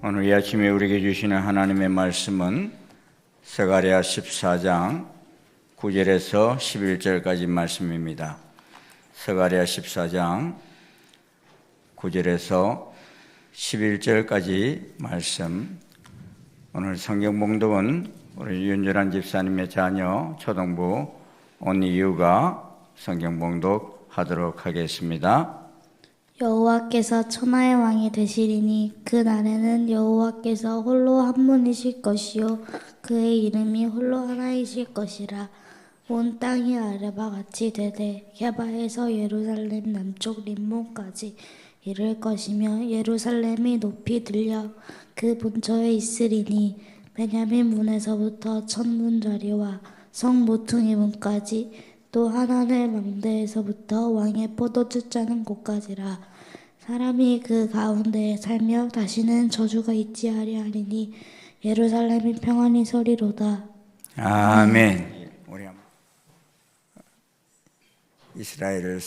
오늘 이 아침에 우리에게 주시는 하나님의 말씀은 스가랴 14장 9절에서 11절까지 말씀입니다. 스가랴 14장 9절에서 11절까지 말씀. 오늘 성경 봉독은 우리 윤절한 집사님의 자녀 초등부 온이유가 성경 봉독하도록 하겠습니다. 여호와께서 천하의 왕이 되시리니 그 날에는 여호와께서 홀로 한 분이실 것이요 그의 이름이 홀로 하나이실 것이라. 온 땅이 아래와 같이 되되 게바에서 예루살렘 남쪽 림몬까지 이를 것이며 예루살렘이 높이 들려 그 본처에 있으리니 베냐민 문에서부터 천문자리와 성 모퉁이 문까지 또 하나늘 망대에서부터 왕의 포도주 짜는 곳까지라. 사람이 그 가운데에 살며 다시는 저주가 있지 아니하리니 예루살렘이 평안히 서리로다. 아멘. 우리 이스라엘을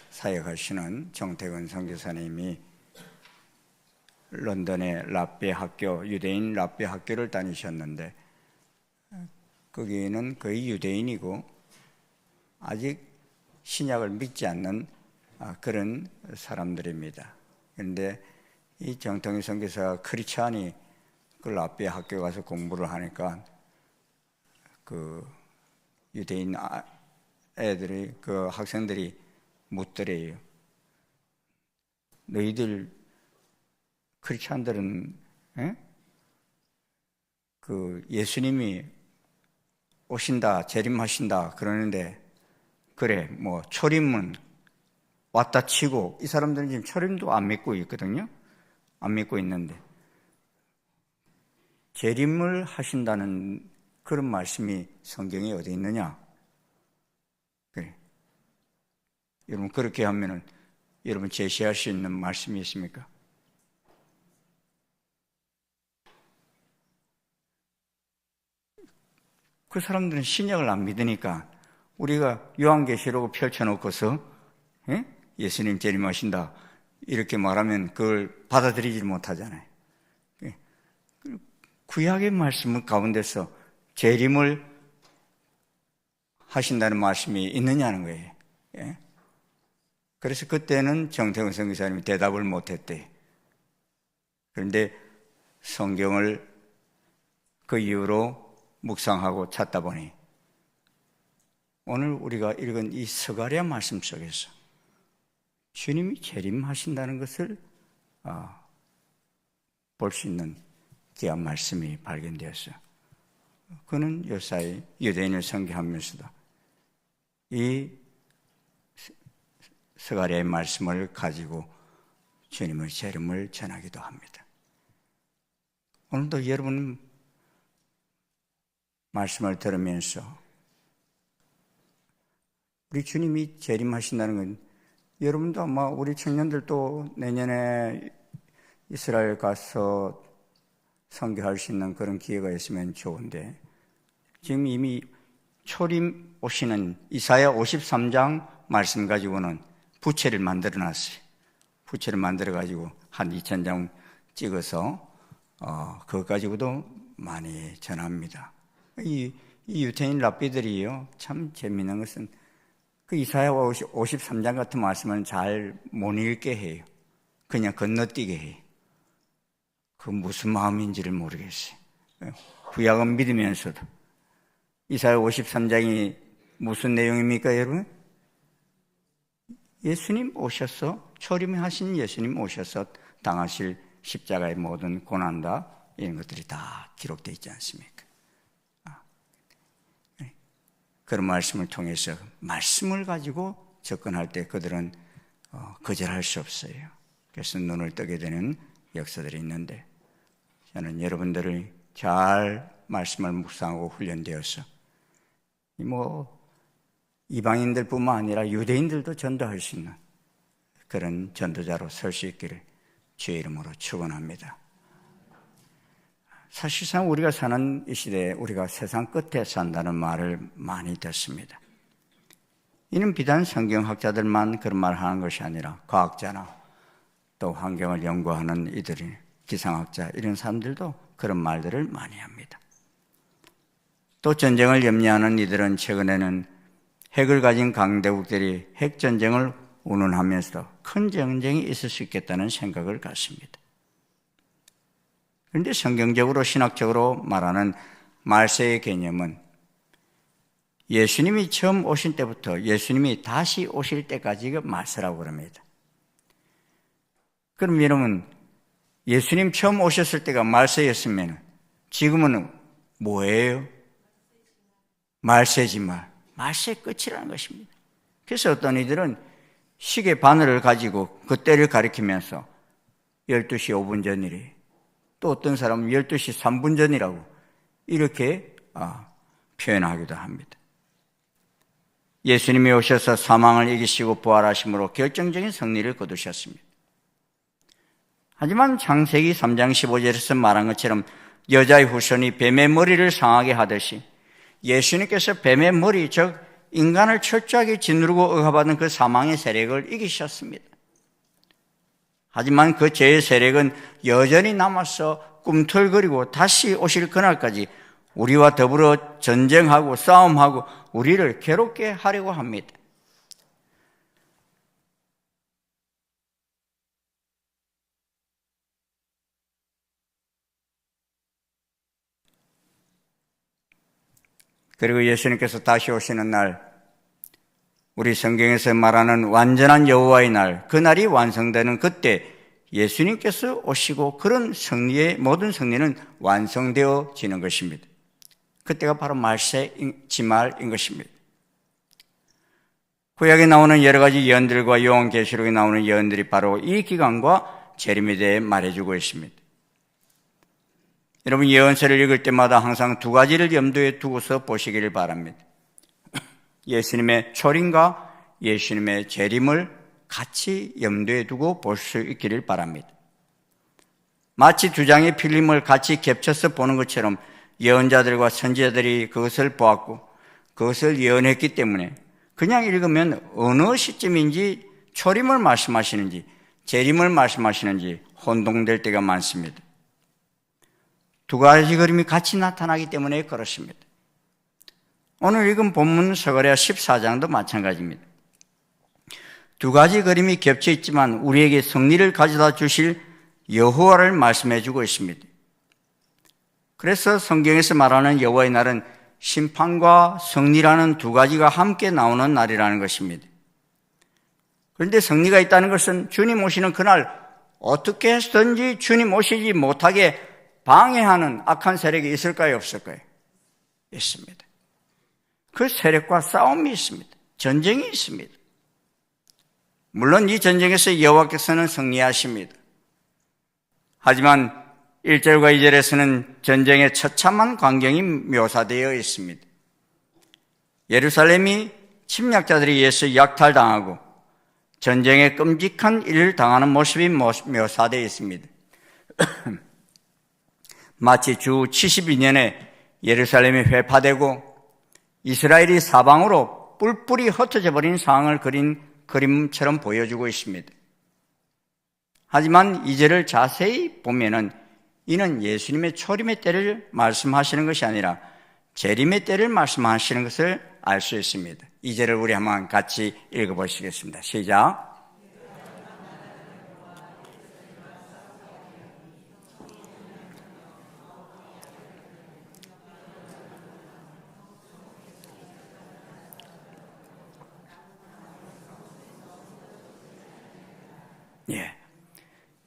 사역하시는 정태근 선교사님이 런던의 랍비 학교, 유대인 랍비 학교를 다니셨는데 거기는 거의 유대인이고 아직 신약을 믿지 않는 그런 사람들입니다. 그런데 이 정태근 선교사가 크리스찬이 그 랍비 학교 가서 공부를 하니까 그 유대인 애들이, 그 학생들이 묻더래요. 너희들 크리스찬들은 그 예수님이 오신다, 재림하신다 그러는데 그래 뭐 초림은 왔다 치고, 이 사람들은 지금 초림도 안 믿고 있거든요. 안 믿고 있는데 재림을 하신다는 그런 말씀이 성경에 어디 있느냐? 그래. 여러분 그렇게 하면은 여러분 제시할 수 있는 말씀이 있습니까? 그 사람들은 신약을 안 믿으니까 우리가 요한계시록 펼쳐놓고서 예수님 재림하신다 이렇게 말하면 그걸 받아들이지 못하잖아요. 구약의 말씀 가운데서 재림을 하신다는 말씀이 있느냐는 거예요. 그래서 그때는 정태근 선교사님이 대답을 못했대. 그런데 성경을 그 이후로 묵상하고 찾다 보니 오늘 우리가 읽은 이 스가랴 말씀 속에서 주님이 재림하신다는 것을 볼 수 있는 귀한 말씀이 발견되었어요. 그는 요사이 유대인을 선교하면서도 이 스가랴의 말씀을 가지고 주님의 재림을 전하기도 합니다. 오늘도 여러분 말씀을 들으면서 우리 주님이 재림하신다는 건, 여러분도 아마 우리 청년들도 내년에 이스라엘 가서 선교할 수 있는 그런 기회가 있으면 좋은데, 지금 이미 초림 오시는 이사야 53장 말씀 가지고는 부채를 만들어 놨어요. 부채를 만들어 가지고 한 2000장 찍어서 그것 가지고도 많이 전합니다. 이 유태인 랍비들이요, 참 재미있는 것은 그 이사야 53장 같은 말씀은 잘 못 읽게 해요. 그냥 건너뛰게 해요. 그 무슨 마음인지를 모르겠어요. 구약은 믿으면서도. 이사야 53장이 무슨 내용입니까, 여러분? 예수님 오셔서, 초림하신 예수님 오셔서 당하실 십자가의 모든 고난다, 이런 것들이 다 기록되어 있지 않습니까? 그런 말씀을 통해서 말씀을 가지고 접근할 때 그들은 거절할 수 없어요. 그래서 눈을 뜨게 되는 역사들이 있는데, 저는 여러분들을 잘 말씀을 묵상하고 훈련되어서 이방인들뿐만 아니라 유대인들도 전도할 수 있는 그런 전도자로 설 수 있기를 주의 이름으로 축원합니다. 사실상 우리가 사는 이 시대에 우리가 세상 끝에 산다는 말을 많이 듣습니다. 이는 비단 성경학자들만 그런 말을 하는 것이 아니라 과학자나 또 환경을 연구하는 이들이 기상학자 이런 사람들도 그런 말들을 많이 합니다. 또 전쟁을 염려하는 이들은 최근에는 핵을 가진 강대국들이 핵전쟁을 운운하면서 큰 전쟁이 있을 수 있겠다는 생각을 갖습니다. 그런데 성경적으로 신학적으로 말하는 말세의 개념은 예수님이 처음 오실 때부터 예수님이 다시 오실 때까지가 말세라고 그럽니다. 그럼 여러분, 예수님 처음 오셨을 때가 말세였으면 지금은 뭐예요? 말세지만 말세의 끝이라는 것입니다. 그래서 어떤 이들은 시계 바늘을 가지고 그 때를 가리키면서 12시 5분 전이래, 또 어떤 사람은 12시 3분 전이라고 이렇게 표현하기도 합니다. 예수님이 오셔서 사망을 이기시고 부활하심으로 결정적인 승리를 거두셨습니다. 하지만 창세기 3장 15절에서 말한 것처럼 여자의 후손이 뱀의 머리를 상하게 하듯이 예수님께서 뱀의 머리, 즉 인간을 철저하게 짓누르고 억압하던 그 사망의 세력을 이기셨습니다. 하지만 그 죄의 세력은 여전히 남아서 꿈틀거리고 다시 오실 그날까지 우리와 더불어 전쟁하고 싸움하고 우리를 괴롭게 하려고 합니다. 그리고 예수님께서 다시 오시는 날, 우리 성경에서 말하는 완전한 여호와의 날, 그 날이 완성되는 그때 예수님께서 오시고 그런 승리의 모든 승리는 완성되어지는 것입니다. 그때가 바로 말세 지말인 것입니다. 구약에 나오는 여러 가지 예언들과 요한계시록에 나오는 예언들이 바로 이 기간과 재림에 대해 말해주고 있습니다. 여러분, 예언서를 읽을 때마다 항상 두 가지를 염두에 두고서 보시기를 바랍니다. 예수님의 초림과 예수님의 재림을 같이 염두에 두고 볼 수 있기를 바랍니다. 마치 두 장의 필름을 같이 겹쳐서 보는 것처럼 예언자들과 선지자들이 그것을 보았고 그것을 예언했기 때문에 그냥 읽으면 어느 시점인지 초림을 말씀하시는지 재림을 말씀하시는지 혼동될 때가 많습니다. 두 가지 그림이 같이 나타나기 때문에 그렇습니다. 오늘 읽은 본문 스가랴 14장도 마찬가지입니다. 두 가지 그림이 겹쳐 있지만 우리에게 승리를 가져다 주실 여호와를 말씀해 주고 있습니다. 그래서 성경에서 말하는 여호와의 날은 심판과 승리라는 두 가지가 함께 나오는 날이라는 것입니다. 그런데 승리가 있다는 것은 주님 오시는 그날 어떻게 해서든지 주님 오시지 못하게 방해하는 악한 세력이 있을까요, 없을까요? 있습니다. 그 세력과 싸움이 있습니다. 전쟁이 있습니다. 물론 이 전쟁에서 여호와께서는 승리하십니다. 하지만 1절과 2절에서는 전쟁의 처참한 광경이 묘사되어 있습니다. 예루살렘이 침략자들에 의해서 약탈당하고 전쟁의 끔찍한 일을 당하는 모습이 묘사되어 있습니다. 마치 주 72년에 예루살렘이 회파되고 이스라엘이 사방으로 뿔뿔이 흩어져 버린 상황을 그린 그림처럼 보여주고 있습니다. 하지만 이 절을 자세히 보면은 이는 예수님의 초림의 때를 말씀하시는 것이 아니라 재림의 때를 말씀하시는 것을 알 수 있습니다. 이 절을 우리 한번 같이 읽어보시겠습니다. 시작. 예.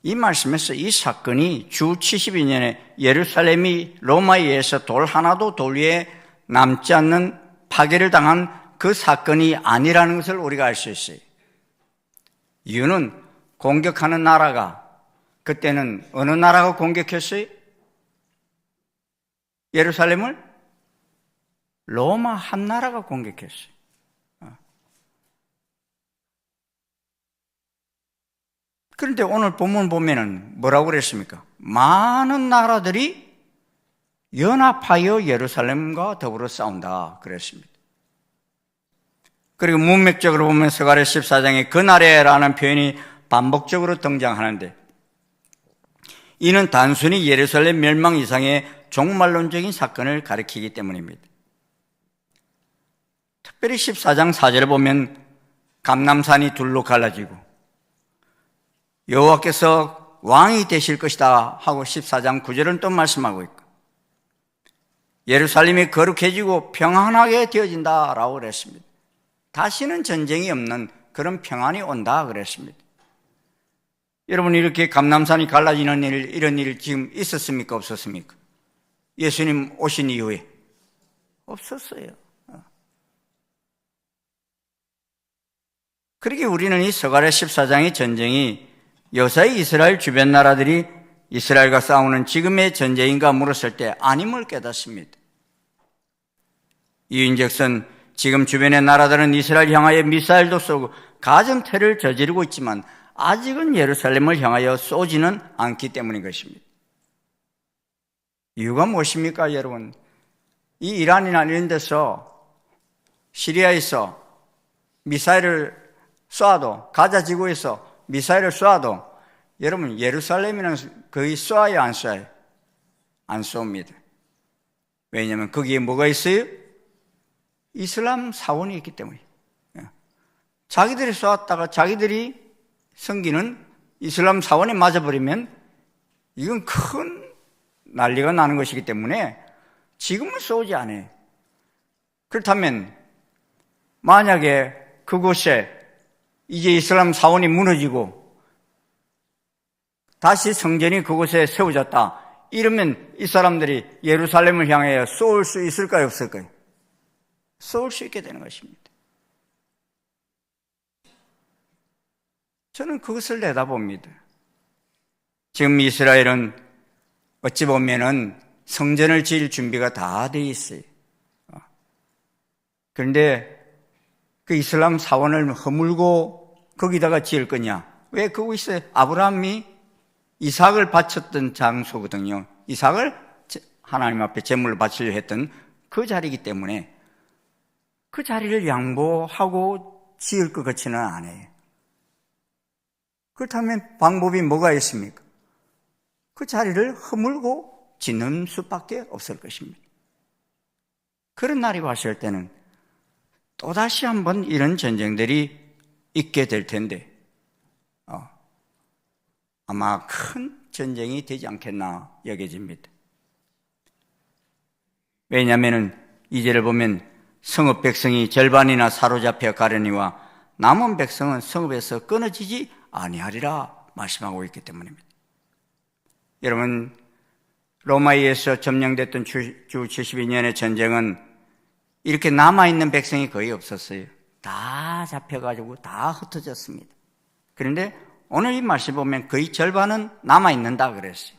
이 말씀에서 이 사건이 주 72년에 예루살렘이 로마에 의해서 돌 하나도 돌 위에 남지 않는 파괴를 당한 그 사건이 아니라는 것을 우리가 알 수 있어요. 이유는 공격하는 나라가 그때는 어느 나라가 공격했어요? 예루살렘을? 로마 한 나라가 공격했어요. 그런데 오늘 본문 보면은 뭐라고 그랬습니까? 많은 나라들이 연합하여 예루살렘과 더불어 싸운다 그랬습니다. 그리고 문맥적으로 보면 스가랴 14장에 그날에라는 표현이 반복적으로 등장하는데 이는 단순히 예루살렘 멸망 이상의 종말론적인 사건을 가리키기 때문입니다. 특별히 14장 4절에 보면 감람산이 둘로 갈라지고 여호와께서 왕이 되실 것이다 하고 14장 9절은 또 말씀하고 있고 예루살렘이 거룩해지고 평안하게 되어진다라고 그랬습니다. 다시는 전쟁이 없는 그런 평안이 온다 그랬습니다. 여러분, 이렇게 감람산이 갈라지는 이런 일 지금 있었습니까? 없었습니까? 예수님 오신 이후에 없었어요. 그렇게 우리는 이 스가랴 14장의 전쟁이 여사의 이스라엘 주변 나라들이 이스라엘과 싸우는 지금의 전쟁인가 물었을 때 아님을 깨닫습니다. 이인즉슨 지금 주변의 나라들은 이스라엘 향하여 미사일도 쏘고 가정태를 저지르고 있지만 아직은 예루살렘을 향하여 쏘지는 않기 때문인 것입니다. 이유가 무엇입니까, 여러분? 이 이란이나 이런 데서 시리아에서 미사일을 쏴도, 가자 지구에서 미사일을 쏴도 여러분, 예루살렘에는 거의 쏴요, 안 쏴요? 안 쏩니다. 왜냐하면 거기에 뭐가 있어요? 이슬람 사원이 있기 때문에. 자기들이 쏘았다가 자기들이 섬기는 이슬람 사원에 맞아버리면 이건 큰 난리가 나는 것이기 때문에 지금은 쏘지 않아요. 그렇다면 만약에 그곳에 이제 이슬람 사원이 무너지고 다시 성전이 그곳에 세워졌다, 이러면 이 사람들이 예루살렘을 향해 쏠 수 있을까요, 없을까요? 쏠 수 있게 되는 것입니다. 저는 그것을 내다봅니다. 지금 이스라엘은 어찌 보면은 성전을 지을 준비가 다 돼 있어요. 그런데 그 이슬람 사원을 허물고 거기다가 지을 거냐? 왜 그곳에 아브라함이 이삭을 바쳤던 장소거든요. 이삭을 하나님 앞에 제물로 바치려 했던 그 자리이기 때문에 그 자리를 양보하고 지을 것 같지는 않아요. 그렇다면 방법이 뭐가 있습니까? 그 자리를 허물고 짓는 수밖에 없을 것입니다. 그런 날이 왔을 때는 또다시 한번 이런 전쟁들이 있게 될 텐데 아마 큰 전쟁이 되지 않겠나 여겨집니다. 왜냐하면 이제를 보면 성읍 백성이 절반이나 사로잡혀 가려니와 남은 백성은 성읍에서 끊어지지 아니하리라 말씀하고 있기 때문입니다. 여러분, 로마에 의해서 점령됐던 주 72년의 전쟁은 이렇게 남아있는 백성이 거의 없었어요. 다 잡혀가지고 다 흩어졌습니다. 그런데 오늘 이 말씀 보면 거의 절반은 남아있는다 그랬어요.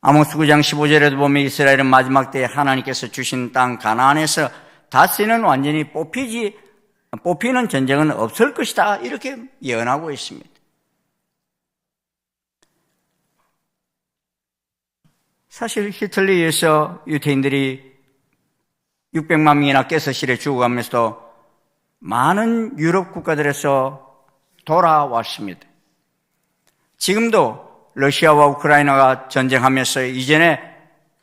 아모스 9장 15절에도 보면 이스라엘은 마지막 때에 하나님께서 주신 땅 가나안에서 다시는 완전히 뽑히는 전쟁은 없을 것이다, 이렇게 예언하고 있습니다. 사실 히틀러에 의해서 유태인들이 600만 명이나 깨서실에 죽어가면서도 많은 유럽 국가들에서 돌아왔습니다. 지금도 러시아와 우크라이나가 전쟁하면서 이전에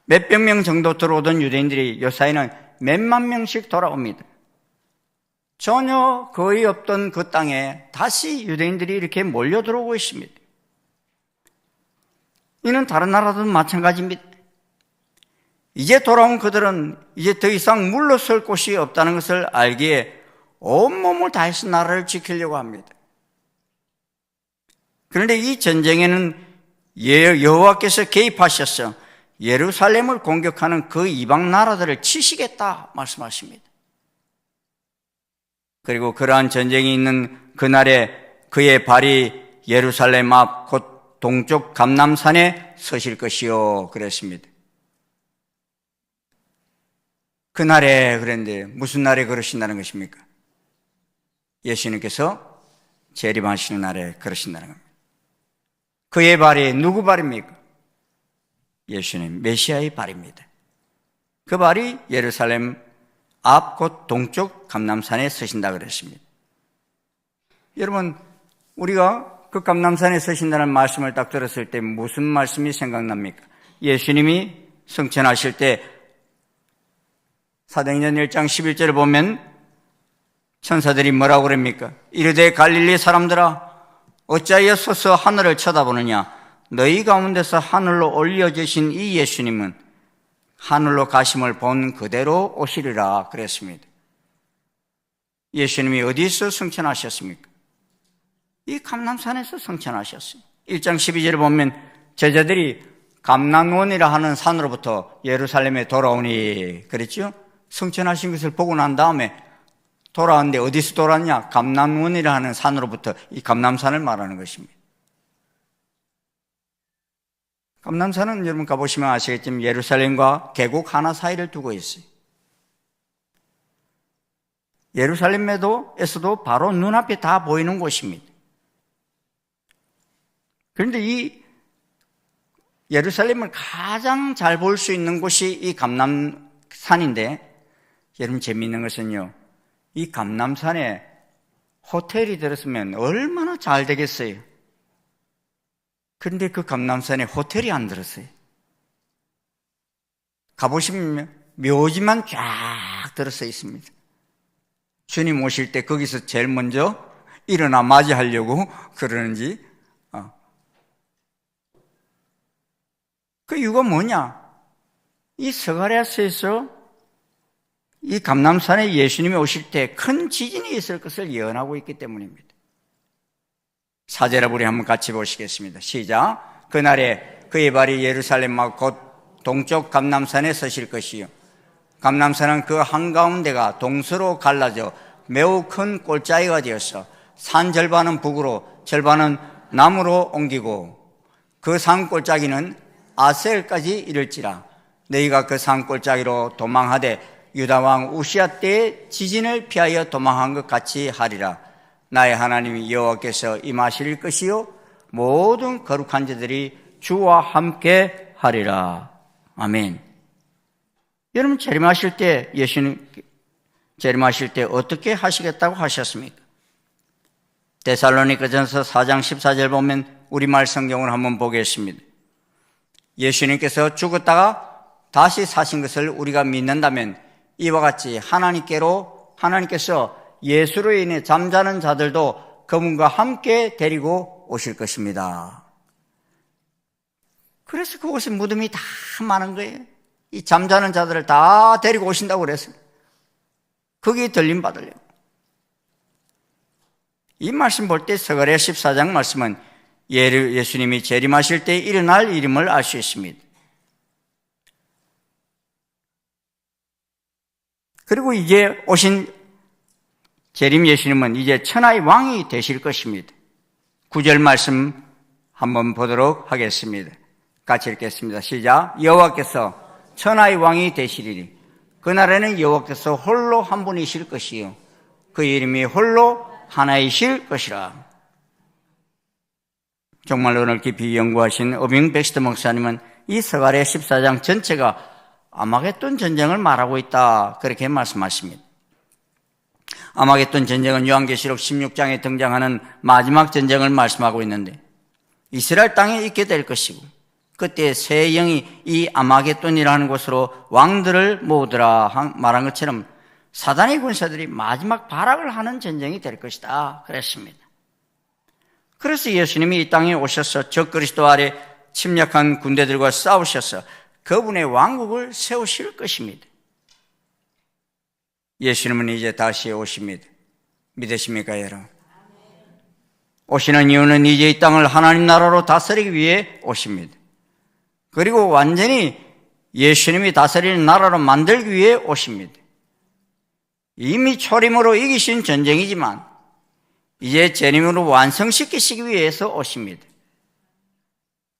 몇백 명 정도 들어오던 유대인들이 요사이는 몇만 명씩 돌아옵니다. 전혀 거의 없던 그 땅에 다시 유대인들이 이렇게 몰려 들어오고 있습니다. 이는 다른 나라도 마찬가지입니다. 이제 돌아온 그들은 이제 더 이상 물러설 곳이 없다는 것을 알기에 온몸을 다해서 나라를 지키려고 합니다. 그런데 이 전쟁에는 여호와께서 개입하셔서 예루살렘을 공격하는 그 이방 나라들을 치시겠다 말씀하십니다. 그리고 그러한 전쟁이 있는 그날에 그의 발이 예루살렘 앞 곧 동쪽 감람산에 서실 것이요 그랬습니다. 그날에 그랬는데 무슨 날에 그러신다는 것입니까? 예수님께서 재림하시는 날에 그러신다는 겁니다. 그의 발이 누구 발입니까? 예수님 메시아의 발입니다. 그 발이 예루살렘 앞 곧 동쪽 감람산에 서신다 그랬습니다. 여러분, 우리가 그 감람산에 서신다는 말씀을 딱 들었을 때 무슨 말씀이 생각납니까? 예수님이 승천하실 때 사도행전 1장 11절을 보면 천사들이 뭐라고 그럽니까? 이르되 갈릴리 사람들아 어찌하여 서서 하늘을 쳐다보느냐? 너희 가운데서 하늘로 올려주신 이 예수님은 하늘로 가심을 본 그대로 오시리라 그랬습니다. 예수님이 어디서 승천하셨습니까? 이 감람산에서 승천하셨어요. 1장 12절에 보면 제자들이 감람원이라 하는 산으로부터 예루살렘에 돌아오니 그랬죠? 승천하신 것을 보고 난 다음에 돌아왔는데 어디서 돌아왔냐? 감람원이라 하는 산으로부터 이 감람산을 말하는 것입니다. 감람산은 여러분 가보시면 아시겠지만 예루살렘과 계곡 하나 사이를 두고 있어요. 예루살렘에서도 바로 눈앞에 다 보이는 곳입니다. 그런데 이 예루살렘을 가장 잘 볼 수 있는 곳이 이 감람산인데 여러분 재미있는 것은요, 이 감람산에 호텔이 들었으면 얼마나 잘 되겠어요. 그런데 그 감람산에 호텔이 안 들었어요. 가보시면 묘지만 쫙 들어서 있습니다. 주님 오실 때 거기서 제일 먼저 일어나 맞이하려고 그러는지. 그 이유가 뭐냐? 이 스가랴서에서 이 감람산에 예수님이 오실 때 큰 지진이 있을 것을 예언하고 있기 때문입니다. 사제라 우리 한번 같이 보시겠습니다. 시작. 그날에 그의 발이 예루살렘과 곧 동쪽 감람산에 서실 것이요 감람산은 그 한가운데가 동서로 갈라져 매우 큰 골짜기가 되어서 산 절반은 북으로 절반은 남으로 옮기고 그 산 골짜기는 아셀까지 이를지라. 너희가 그 산 골짜기로 도망하되 유다왕 우시야 때의 지진을 피하여 도망한 것 같이 하리라. 나의 하나님 여호와께서 임하실 것이요 모든 거룩한 자들이 주와 함께 하리라. 아멘. 여러분 재림하실 때 예수님 재림하실 때 어떻게 하시겠다고 하셨습니까? 데살로니가전서 4장 14절 보면 우리말 성경을 한번 보겠습니다. 예수님께서 죽었다가 다시 사신 것을 우리가 믿는다면 이와 같이 하나님께서 예수로 인해 잠자는 자들도 그분과 함께 데리고 오실 것입니다. 그래서 그곳에 무덤이 다 많은 거예요. 이 잠자는 자들을 다 데리고 오신다고 그랬어요. 거기에 들림 받으려고. 이 말씀 볼 때 스가랴 14장 말씀은 예수님이 재림하실 때 일어날 일임을 알 수 있습니다. 그리고 이제 오신 재림 예수님은 이제 천하의 왕이 되실 것입니다. 9절 말씀 한번 보도록 하겠습니다. 같이 읽겠습니다. 시작. 여호와께서 천하의 왕이 되시리니 그날에는 여호와께서 홀로 한 분이실 것이요 그 이름이 홀로 하나이실 것이라. 정말 오늘 깊이 연구하신 어빙 백스터 목사님은 이 스가랴 14장 전체가 아마겟돈 전쟁을 말하고 있다 그렇게 말씀하십니다. 아마겟돈 전쟁은 요한계시록 16장에 등장하는 마지막 전쟁을 말씀하고 있는데 이스라엘 땅에 있게 될 것이고 그때 새 영이 이 아마겟돈이라는 곳으로 왕들을 모으더라 말한 것처럼 사단의 군사들이 마지막 발악을 하는 전쟁이 될 것이다 그랬습니다. 그래서 예수님이 이 땅에 오셔서 적그리스도 아래 침략한 군대들과 싸우셔서 그분의 왕국을 세우실 것입니다. 예수님은 이제 다시 오십니다. 믿으십니까 여러분? 오시는 이유는 이제 이 땅을 하나님 나라로 다스리기 위해 오십니다. 그리고 완전히 예수님이 다스리는 나라로 만들기 위해 오십니다. 이미 초림으로 이기신 전쟁이지만 이제 재림으로 완성시키시기 위해서 오십니다.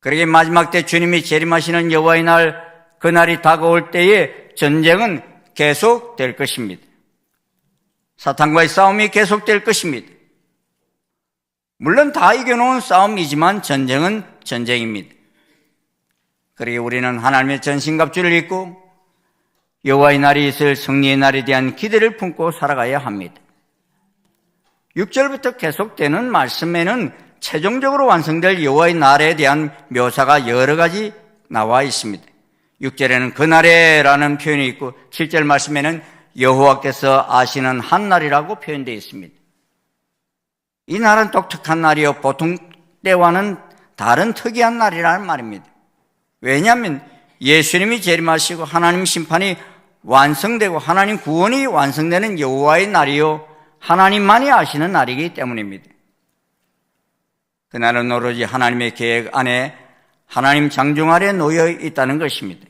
그러게 마지막 때 주님이 재림하시는 여호와의 날, 그날이 다가올 때에 전쟁은 계속될 것입니다. 사탄과의 싸움이 계속될 것입니다. 물론 다 이겨놓은 싸움이지만 전쟁은 전쟁입니다. 그러게 우리는 하나님의 전신갑주를 입고 여호와의 날이 있을 승리의 날에 대한 기대를 품고 살아가야 합니다. 6절부터 계속되는 말씀에는 최종적으로 완성될 여호와의 날에 대한 묘사가 여러 가지 나와 있습니다. 6절에는 그날에라는 표현이 있고 7절 말씀에는 여호와께서 아시는 한 날이라고 표현되어 있습니다. 이 날은 독특한 날이요 보통 때와는 다른 특이한 날이라는 말입니다. 왜냐하면 예수님이 재림하시고 하나님 심판이 완성되고 하나님 구원이 완성되는 여호와의 날이요 하나님만이 아시는 날이기 때문입니다. 그날은 오로지 하나님의 계획 안에 하나님 장중 아래 놓여 있다는 것입니다.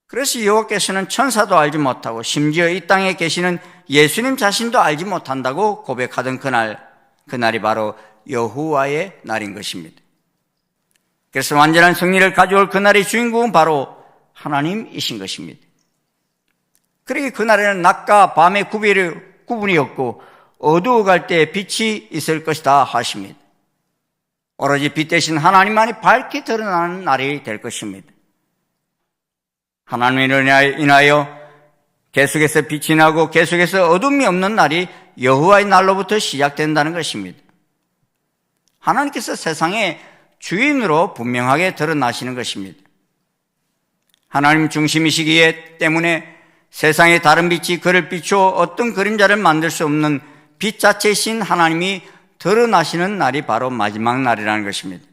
그래서 여호와께서는 천사도 알지 못하고 심지어 이 땅에 계시는 예수님 자신도 알지 못한다고 고백하던 그날이 바로 여호와의 날인 것입니다. 그래서 완전한 승리를 가져올 그날의 주인공은 바로 하나님이신 것입니다. 그러기 그날에는 낮과 밤의 구분이 없고 어두워갈 때 빛이 있을 것이다 하십니다. 오로지 빛 대신 하나님만이 밝게 드러나는 날이 될 것입니다. 하나님을 인하여 계속해서 빛이 나고 계속해서 어둠이 없는 날이 여호와의 날로부터 시작된다는 것입니다. 하나님께서 세상의 주인으로 분명하게 드러나시는 것입니다. 하나님 중심이시기 때문에 세상의 다른 빛이 그를 비추어 어떤 그림자를 만들 수 없는 빛 자체이신 하나님이 드러나시는 날이 바로 마지막 날이라는 것입니다.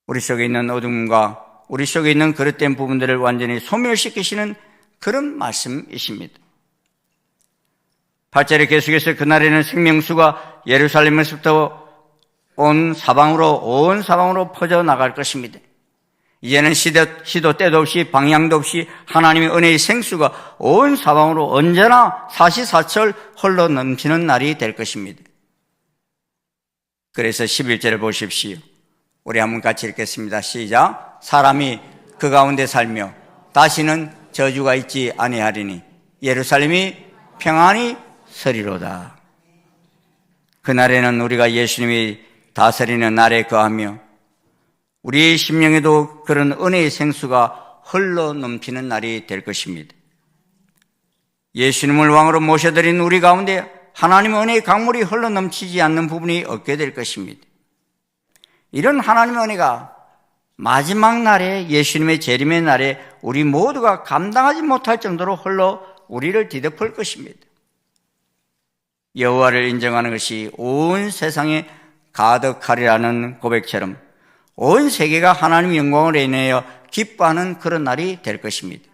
우리 속에 있는 어둠과 우리 속에 있는 그릇된 부분들을 완전히 소멸시키시는 그런 말씀이십니다. 8절에 계속해서 그날에는 생명수가 예루살렘에서부터 온 사방으로 퍼져나갈 것입니다. 이제는 시도 때도 없이 방향도 없이 하나님의 은혜의 생수가 온 사방으로 언제나 사시사철 흘러 넘치는 날이 될 것입니다. 그래서 11절을 보십시오. 우리 한번 같이 읽겠습니다. 시작. 사람이 그 가운데 살며 다시는 저주가 있지 아니하리니 예루살렘이 평안히 서리로다. 그날에는 우리가 예수님이 다스리는 날에 거하며 우리의 심령에도 그런 은혜의 생수가 흘러 넘치는 날이 될 것입니다. 예수님을 왕으로 모셔드린 우리 가운데 하나님의 은혜의 강물이 흘러 넘치지 않는 부분이 없게 될 것입니다. 이런 하나님의 은혜가 마지막 날에 예수님의 재림의 날에 우리 모두가 감당하지 못할 정도로 흘러 우리를 뒤덮을 것입니다. 여호와를 인정하는 것이 온 세상에 가득하리라는 고백처럼 온 세계가 하나님의 영광을 인하여 기뻐하는 그런 날이 될 것입니다.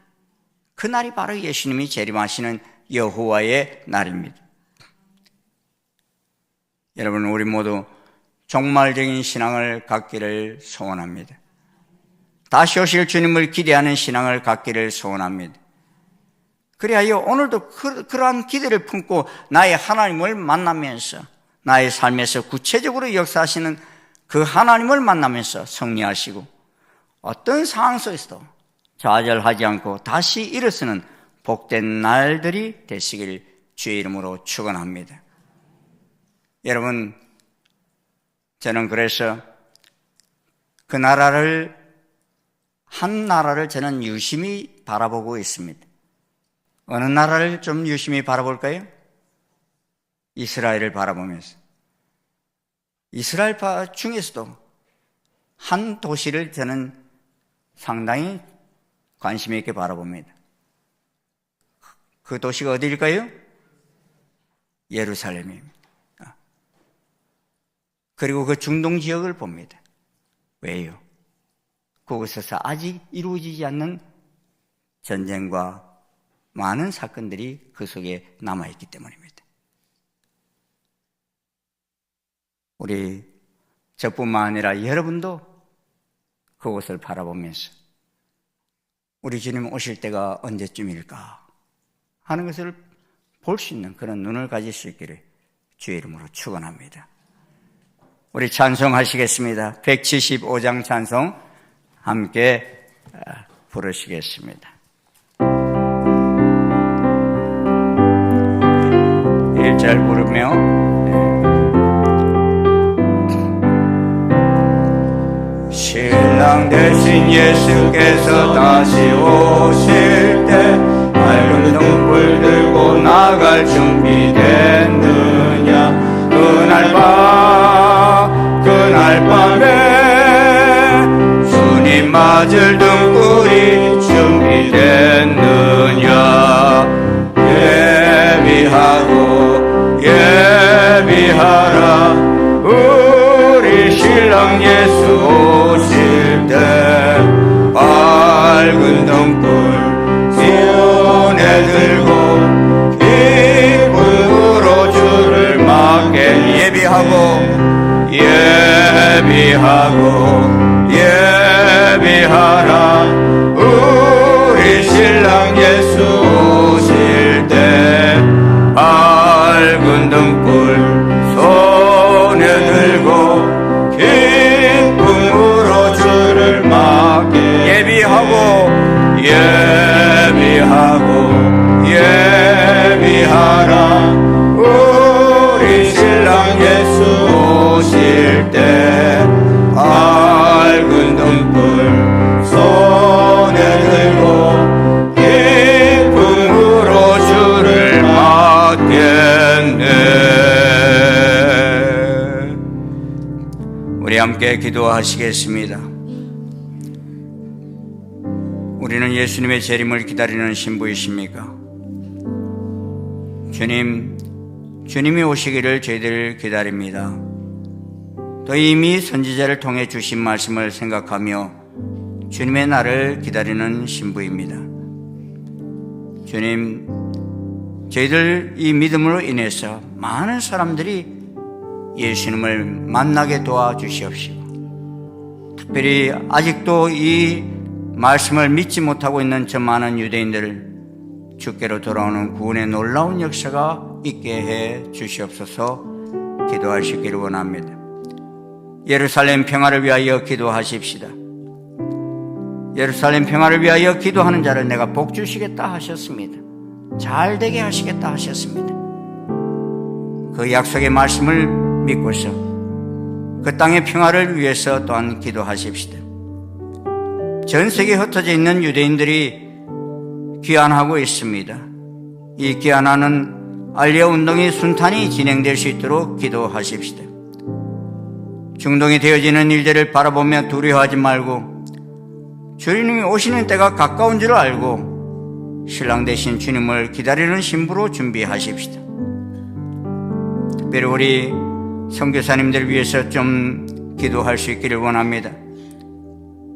그 날이 바로 예수님이 재림하시는 여호와의 날입니다. 여러분, 우리 모두 종말적인 신앙을 갖기를 소원합니다. 다시 오실 주님을 기대하는 신앙을 갖기를 소원합니다. 그리하여 오늘도 그러한 기대를 품고 나의 하나님을 만나면서 나의 삶에서 구체적으로 역사하시는 그 하나님을 만나면서 승리하시고 어떤 상황 속에서도 좌절하지 않고 다시 일어서는 복된 날들이 되시길 주의 이름으로 축원합니다. 여러분, 저는 그래서 그 한 나라를 저는 유심히 바라보고 있습니다. 어느 나라를 좀 유심히 바라볼까요? 이스라엘을 바라보면서 이스라엘 중에서도 한 도시를 저는 상당히 관심 있게 바라봅니다. 그 도시가 어디일까요? 예루살렘입니다. 그리고 그 중동 지역을 봅니다. 왜요? 그곳에서 아직 이루어지지 않는 전쟁과 많은 사건들이 그 속에 남아있기 때문입니다. 우리 저뿐만 아니라 여러분도 그곳을 바라보면서 우리 주님 오실 때가 언제쯤일까 하는 것을 볼 수 있는 그런 눈을 가질 수 있기를 주의 이름으로 축원합니다. 우리 찬송하시겠습니다. 175장 찬송 함께 부르시겠습니다. 1절 부르며 신랑 되신 예수께서 다시 오실 때 맑은 등불 들고 나갈 준비됐느냐? 맞을 등불이 준비됐느냐 예비하고 예비하라 우리 신랑 예수 오실 때 밝은 등불 손에 들고 기쁨으로 주를 맞게 예비하고 예비하라 우리 신랑 예수 오실 때 밝은 등불 손에 들고 기쁨으로 주를 맞게 예비하라 우리 신랑 예수 오실 때 밝은 등불 손에 들고 기쁨으로 주를 맞겠네. 우리 함께 기도하시겠습니다. 우리는 예수님의 재림을 기다리는 신부이십니까? 주님이 오시기를 저희들 기다립니다. 또 이미 선지자를 통해 주신 말씀을 생각하며 주님의 날을 기다리는 신부입니다. 주님, 저희들 이 믿음으로 인해서 많은 사람들이 예수님을 만나게 도와주시옵시고, 특별히 아직도 이 말씀을 믿지 못하고 있는 저 많은 유대인들을 주께로 돌아오는 구원의 놀라운 역사가 있게 해 주시옵소서. 기도하시기를 원합니다. 예루살렘 평화를 위하여 기도하십시다. 예루살렘 평화를 위하여 기도하는 자를 내가 복 주시겠다 하셨습니다. 잘 되게 하시겠다 하셨습니다. 그 약속의 말씀을 믿고서 그 땅의 평화를 위해서 또한 기도하십시다. 전 세계에 흩어져 있는 유대인들이 귀환하고 있습니다. 이 귀환하는 알리아 운동이 순탄히 진행될 수 있도록 기도하십시다. 중동이 되어지는 일들을 바라보며 두려워하지 말고 주님이 오시는 때가 가까운 줄 알고 신랑 되신 주님을 기다리는 신부로 준비하십시다. 특별히 우리 선교사님들을 위해서 좀 기도할 수 있기를 원합니다.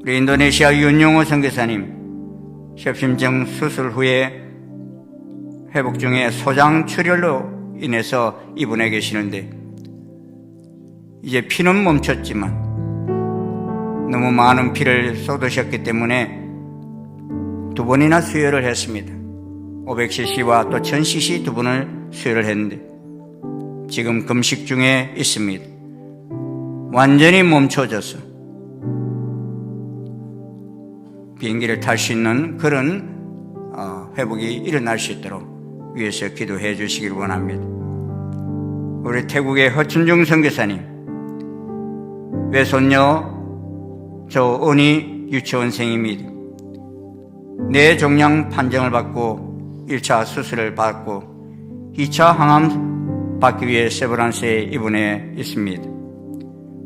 우리 인도네시아 윤용호 선교사님, 협심증 수술 후에 회복 중에 소장 출혈로 인해서 입원해 계시는데 이제 피는 멈췄지만 너무 많은 피를 쏟으셨기 때문에 2번이나 수혈을 했습니다. 500cc와 또 1000cc 2번을 수혈을 했는데 지금 금식 중에 있습니다. 완전히 멈춰져서 비행기를 탈 수 있는 그런 회복이 일어날 수 있도록 위해서 기도해 주시길 원합니다. 우리 태국의 허춘중 선교사님, 외손녀 조은희 유치원생입니다. 뇌종양 판정을 받고 1차 수술을 받고 2차 항암 받기 위해 세브란스에 입원해 있습니다.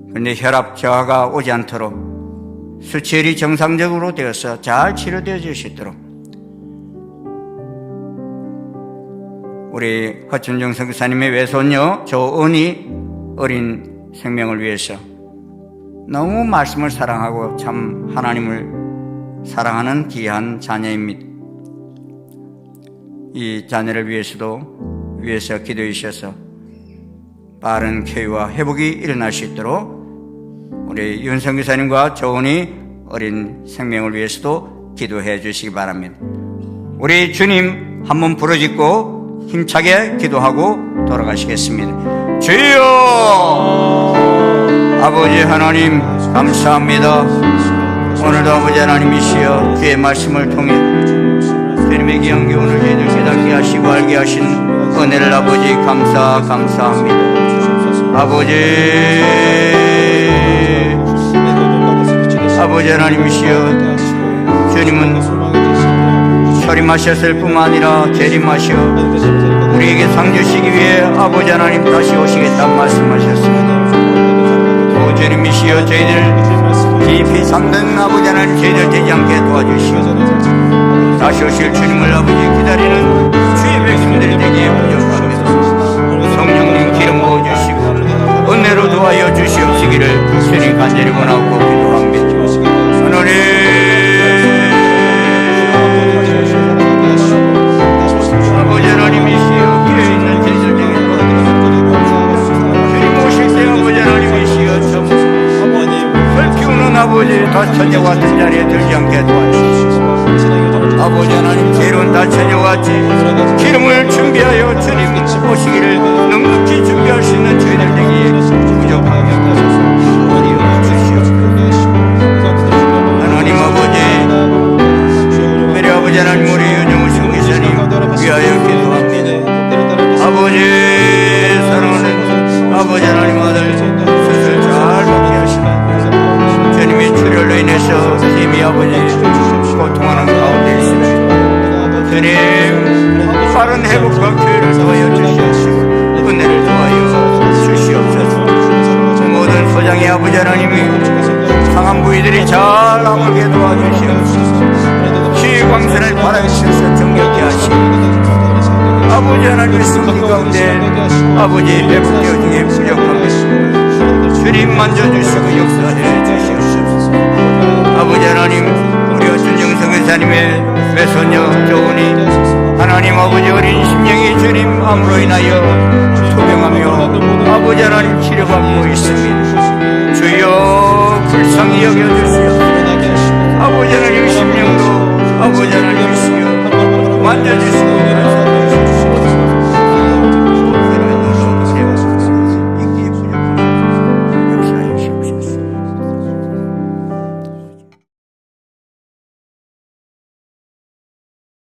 그런데 혈압 저하가 오지 않도록 수치율이 정상적으로 되어서 잘 치료되어질 수 있도록 우리 허춘정 선교사님의 외손녀 조은희 어린 생명을 위해서 너무 말씀을 사랑하고 참 하나님을 사랑하는 귀한 자녀입니다. 이 자녀를 위해서 기도해 주셔서 빠른 쾌유와 회복이 일어날 수 있도록 우리 윤성 교사님과 조은희 어린 생명을 위해서도 기도해 주시기 바랍니다. 우리 주님 한번 부르짖고 힘차게 기도하고 돌아가시겠습니다. 주여! 아버지 하나님 감사합니다. 오늘도 아버지 하나님이시여 주의 말씀을 통해 주님의 귀한 교훈을 저희들 깨닫게 하시고 알게 하신 은혜를 아버지 감사합니다. 아버지 하나님이시여 주님은 철임하셨을 뿐만 아니라 재림하시어 우리에게 상 주시기 위해 아버지 하나님 다시 오시겠다 말씀하셨습니다. 오 주님이시여 저희들 깊이 잠든 아버지 하나님 저희들 되지 않게 도와주시고 다시 오실 주님을 아버지 기다리는 주의 백성들이 되기에 부족합니다. 성령님 기름 부어주시고 은혜로 도와여 주시옵시기를 주님 간절히 원하고 기도합니다. 하나님 아버지 하나님이시여 길에 있는 제자들 중에 주님 오실 때 아버지 하나님이시여 설 키우는 아버지 다처녀 같은 자리에 들지 않게 도와주시고 아버지 하나님 새로운 다처녀 같이 기름을 준비하여 주님 오시기를 넉넉히 준비할 수 있는 저희들 되기에 부족하며 도와여 주시옵소서. 하나님 아버지 우리 아버지 하나님 우리 윤정우신 기사님 위하여 기도합니다. 아버지 사랑하는 아버지 하나님 아들 수술 잘 받게 하시고 주님이 출혈로 인해서 힘이 아버지 고통하는 가운데 있습니다. 주님 빠른 회복과 교회를 도와여 주시옵시고 은혜를 도와여 주시옵소서. 모든 소장의 아버지 하나님이 상한 부위들이 잘 아물게 도와주시옵소서. 시광선을 바라주셔서 정력케 하시고 아버지 하나님의 성기 가운데 아버지 회복되어 중에 부족합니다. 주님 만져주시고 역사해 주시옵소서. 아버지 하나님 우리 준정성 의사님의 외손녀 조은이 하나님 아버지 어린 심령이 주님 암으로 인하여 투병하며 아버지 하나님 치료받고 있습니다. 주여 불쌍히 여겨주시옵소서. 아버지 하나님 심령으로 아버지 하나님이시여 만져주시고